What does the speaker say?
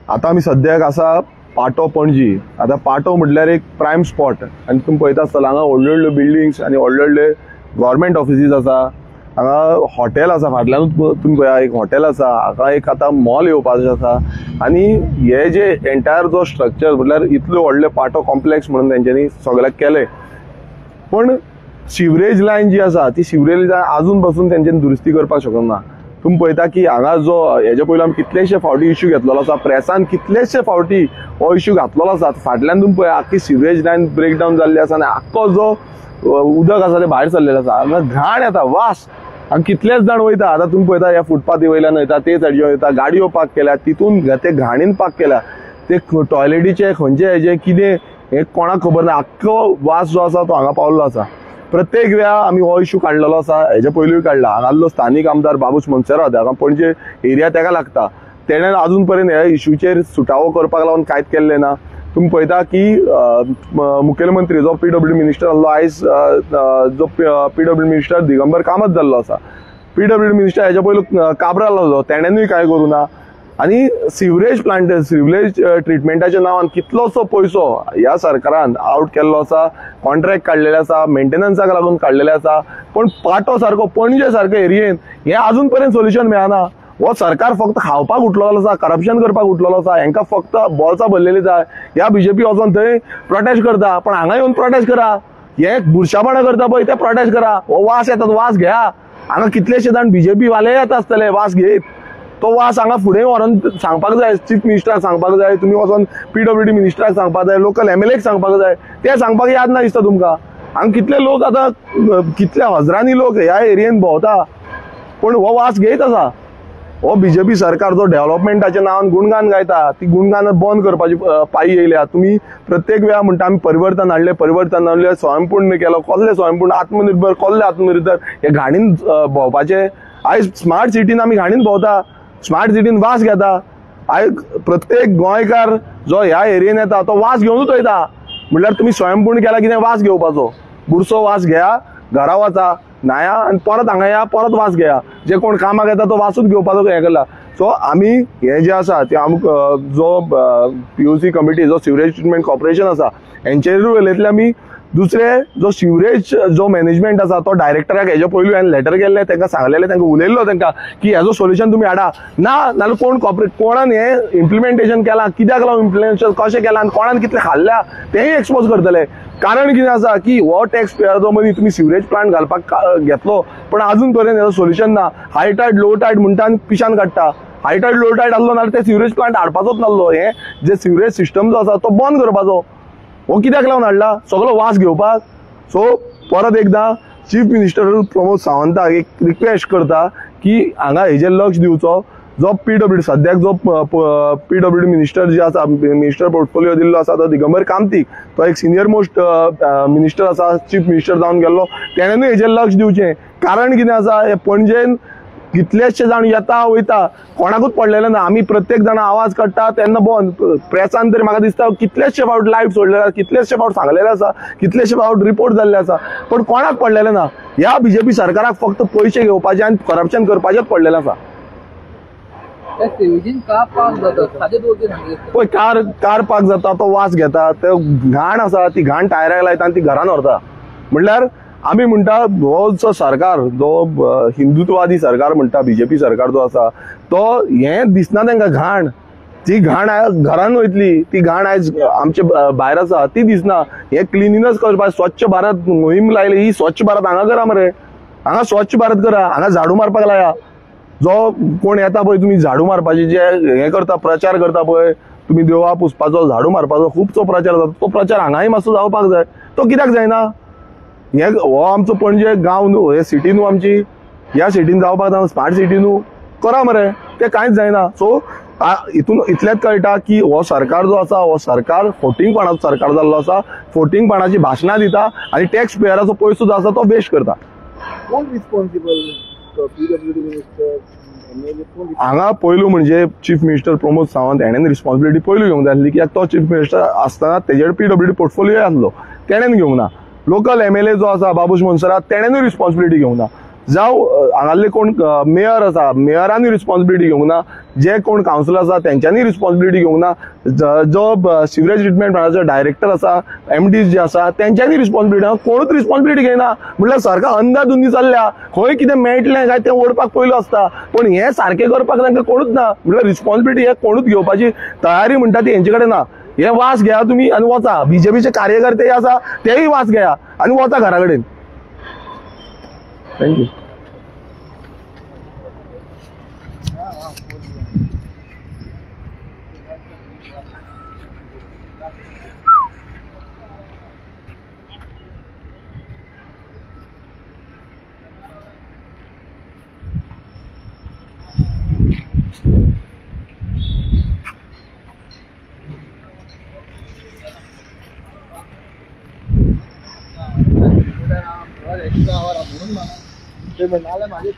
आता आम्ही सद्याक आसा पाटो पणजी. आता पाटो म्हटल्यार एक प्रायम स्पॉट आनी तुम्ही पळयता आसतलो हांगा व्हडल्यो व्हडल्यो बिल्डिंग्स आनी व्हडले व्हडले गव्हर्मेंट ऑफिसीस आसा. हांगा हॉटेल आसा, फाटल्यानूच तुम्ही पळया एक हॉटेल आसा. हाका एक आता मॉल येवपाचें आसा. आनी हे जे एंटायर जो स्ट्रक्चर म्हटल्यार इतले व्हडले पाटो कॉम्प्लेक्स म्हणून तेंच्यांनी सगळ्याक केले. पण सिवरेज लायन जी आसा ती सिवरेज लायन अजून पासून तेंच्यांनी दुरुस्ती करपाक शकना. तुम्ही पळयता की हांगा जो हेजे पयलीं आमी कितलेशे फावटी इश्यू घेतलेलो आसा, प्रेसान कितलेशे फावटी हो इश्यू घातलेलो आसा. फाटल्यान तुम्ही पळया आख्खी सिवरेज लायन ब्रेकडावन जाल्ली आसा आनी आख्खो जो उदक आसा ते भायर सरलेलें आसा. हांगा घाण येता, वास. हांगा कितलेच जाण वयता. आता तुम्ही पळयता ह्या फुटपाथी वयल्यान वयता, ते सायडीच्यान वयता, गाडयो पार्क केल्या, तितून ते घाणीन पार्क केल्या. ते टॉयलेटीचे खंयचे हेजे कितें हे कोणाक खबर ना. आख्खो वास जो आसा तो हांगा पावल्लो आसा. प्रत्येक वेळा आमी हो इश्यू काडलेलो आसा, हेजे पयलींय काडला. हांगालो स्थानीक आमदार बाबूश मोन्सेरात, हांगा पणजे एरिया तेका लागता, तेणें अजून पर्यंत ह्या इश्यूचेर सुटावो करपाक लागून कांयच केल्लें ना. तुम्ही पळयता की मुखेलमंत्री जो पीडब्ल्यू मिनिस्टर आसलो, आयज जो पीडब्ल्यू मिनिस्टर दिगंबर कामत जाल्लो आसा. पीडब्ल्यू मिनिस्टर हेजे पयलीं काब्राल आसलो, तेणेनूय कांय करूं ना. आनी सिवरेज प्लांट, सिवरेज ट्रिटमेंटाच्या नांवान कितलोसो पयसो ह्या सरकारान आउट केल्लो आसा. कॉन्ट्रॅक्ट काडलेले आसा, मेंटेनन्साक लागून काडलेले आसा. पण पाटो सारको, पणजे सारके एरियेन हे अजून पर्यंत सोल्युशन मेळना. हो सरकार फक्त खावपाक उठलेलो आसा, करप्शन करपाक उठलेलो आसा. हांकां फक्त बॉल्सां भरलेली जाय. ह्या बीजेपी वचोन थंय प्रोटेस्ट करता, पण हांगा येवन प्रोटेस्ट करा. हे बुरशापणां करता पळय ते प्रोटेस्ट करा. हो वास येता, वास घ्या. हांगा कितलेशे जाण बीजेपी वाले येता आसतले वास घेत. तो वास हांगा फुडें व्हरोन सांगपाक जाय, चीफ मिनिस्टराक सांगपाक जाय, तुम्ही वचोन पीडब्ल्यूडी मिनिस्टराक सांगपाक जाय, लोकल एमएलएक सांगपाक जाय. ते सांगपाक याद ना दिसता तुमकां. हांगा कितले लोक आतां, कितले हजारांनी लोक ह्या एरियेन भोंवता, पण हो वास घेयत आसा. हो बीजेपी सरकार जो डेव्हलपमेंटाच्या नांवान गुणगान गायता, ती गुणगान बंद करपाची पायी येयल्या. तुम्ही प्रत्येक वेळा म्हणटा आमी परिवर्तन हाडले, स्वयंपूर्ण केलो. कसले स्वयंपूर्ण? आत्मनिर्भर, कसले आत्मनिर्भर? हे घाणीन भोंवपाचे. आयज स्मार्ट सिटीन आमी घाणीन भोंवता, स्मार्ट सिटीन वास घेता. आयज प्रत्येक गोंयकार जो ह्या एरियेन येता तो वास घेवनूच वयता. म्हटल्यार तुम्ही स्वयंपूर्ण केला कितें वास घेवपाचो? बुरसो वास घ्या, घरा वचा, न्हाया आनी परत हांगा या, परत वास घेया. जे कोण कामाक येता तो वासूच घेवपाचो हें केला. सो आमी हे जे आसा ते जो पीयूसी कमिटी, जो सिवरेज ट्रिटमेंट कॉर्पोरेशन आसा, हेंचेरूय उलयतले आमी. दुसरे जो सिवरेज जो मॅनेजमेंट आसा तो डायरेक्टराक हेजे पयलीं हांवें लेटर केल्लें, तांकां सांगलेलें, तांकां उलयल्लो तांकां की हेजो सोल्युशन तुमी हाडा. ना नाल्यार कोण कोणान हें इम्प्लिमेंटेशन केलां, कित्याक लागून इम्प्लिमेंटेशन कशें केलां आनी कोणान कितलें खाल्ल्या तेंय एक्सपोज करतले. कारण कितें आसा की हो टॅक्स पेयर जो मदीं तुमी सिवरेज प्लांट घालपाक घेतलो, पण अजून पर्यंत हेजो सोल्युशन ना. हाय टायड, लो टायड म्हणटा आनी पिशान काडटा. हाय टायड, लो टायड आसलो नाल्यार ते सिवरेज प्लांट हाडपाचोच नासलो. हे जे सिवरेज सिस्टम जो आसा तो बंद करपाचो. हो कित्याक लागून हाडला? सगळो वास घेवपाक. सो परत एकदा चीफ मिनिस्टर प्रमोद सावंताक एक रिक्वेस्ट करता की हांगा हेजेर लक्ष दिवचो. जो पीडब्ल्यूडी सद्याक जो पीडब्ल्यूडी मिनिस्टर जे आसा, मिनिस्टर पोर्टफोलिओ दिल्लो आसा तो दिगंबर कामतीक, तो एक सिनियर मोस्ट मिनिस्टर आसा, चीफ मिनिस्टर जावन गेल्लो. तेणेनूय हेजेर लक्ष दिवचें. कारण कितें आसा, हे पणजेन कितलेशे जाण येता वयता, कोणाकूच पडलेले ना. आमी प्रत्येक जाण आवाज काडटा तेन्ना बंद. प्रेसान तरी म्हाका दिसता कितलेशे फावट लायव्ह सोडलेले आसा, कितलेशे फावट सांगलेले आसा, कितलेशे फावट रिपोर्ट जाल्ले आसा, पण कोणाक पडलेले ना. ह्या बीजेपी सरकाराक फक्त पयशे घेवपाचे आनी करप्शन करपाचेच पडलेले आसा. कार पार्क जाता, तो वास घेता, तो घाण आसा, ती घाण टायराक लायता आनी ती घरान व्हरता. म्हटल्यार आमी म्हणटा हो जो सरकार, जो हिंदुत्ववादी सरकार म्हणटा बीजेपी सरकार जो आसा, तो हें दिसना तांकां घाण. ती घाण घरान वयतली, ती घाण आयज आमचे भायर आसा ती दिसना. हे क्लिनिनस करपाक स्वच्छ भारत मोहीम लायली. ही स्वच्छ भारत हांगा करा मरे, हांगा स्वच्छ भारत करा, हांगा झाडू मारपाक लाया. जो कोण येता पळय, तुमी झाडू मारपाचे जे हे करता, प्रचार करता पळय, तुमी देवळां पुसपाचो, झाडू मारपाचो खूबसो प्रचार जाता, तो प्रचार हांगाय मातसो जावपाक जाय. तो कित्याक जायना? हे हो आमचो पणजे गांव न्हू, हे सिटी न्हू आमची, ह्या सिटीन जावपाक जाय. स्मार्ट सिटी न्हू, करा मरे. ते कांयच जायना. सो हितून इतलेंच कळटा की हो सरकार जो आसा, हो सरकार फोटिंगपणाचो सरकार जाल्लो आसा. फोटिंगपणाची भाशणां दिता आनी टॅक्स पेयराचो पयसो जो आसा तो वेस्ट करता. कोण रिस्पॉन्सिबल? पीडब्ल्यूडी मिनिस्टर, हांगा पयलू म्हणजे चीफ मिनिस्टर प्रमोद सावंत हेणेन रिस्पॉन्सिबिलिटी पयलू घेवंक जाय आसली. कित्याक तो चीफ मिनिस्टर आसतना तेजेर पीडब्ल्यूडी पोर्टफोलिओ आसलो, तेणेन घेवंक ना. लोकल एमएलए जो आसा बाबूश मोन्सेरात, तेणेनूय रिस्पॉन्सिबिलिटी घेवंक ना. जावं हांगाले कोण मेयर आसा मेयरांनी रिस्पॉन्सिबिलिटी घेवंक ना, जे कोण कावन्सिलर आसा तेंच्यांनी रिस्पॉन्सिबिलिटी घेवंक ना, जो सिवरेज ट्रिटमेंट प्लांटाचो डायरेक्टर आसा MDs जे आसा तेंच्यांनी रिस्पॉन्सिबिलिटी, कोणूच रिस्पॉन्सिबिलिटी घेयना. म्हटल्यार सरकार अंदाधुंदी चल्ल्या, खंय कितें मेळटलें काय तें ओडपाक पयलो आसता, पण हें सारकें करपाक तांकां कोणूच ना. म्हटल्यार रिस्पॉन्सिबिलिटी हे कोणूच घेवपाची तयारी म्हणटा ती हेंचे कडेन ना. हे वास घेया तुम्ही आनी वचा, BJPचे कार्यकर्ते आसा तेय वास घेया आनी वचा घरा कडेन. थँक्यू. एक्स्ट्रा आवर म्हणून मला ते म्हणाले माझे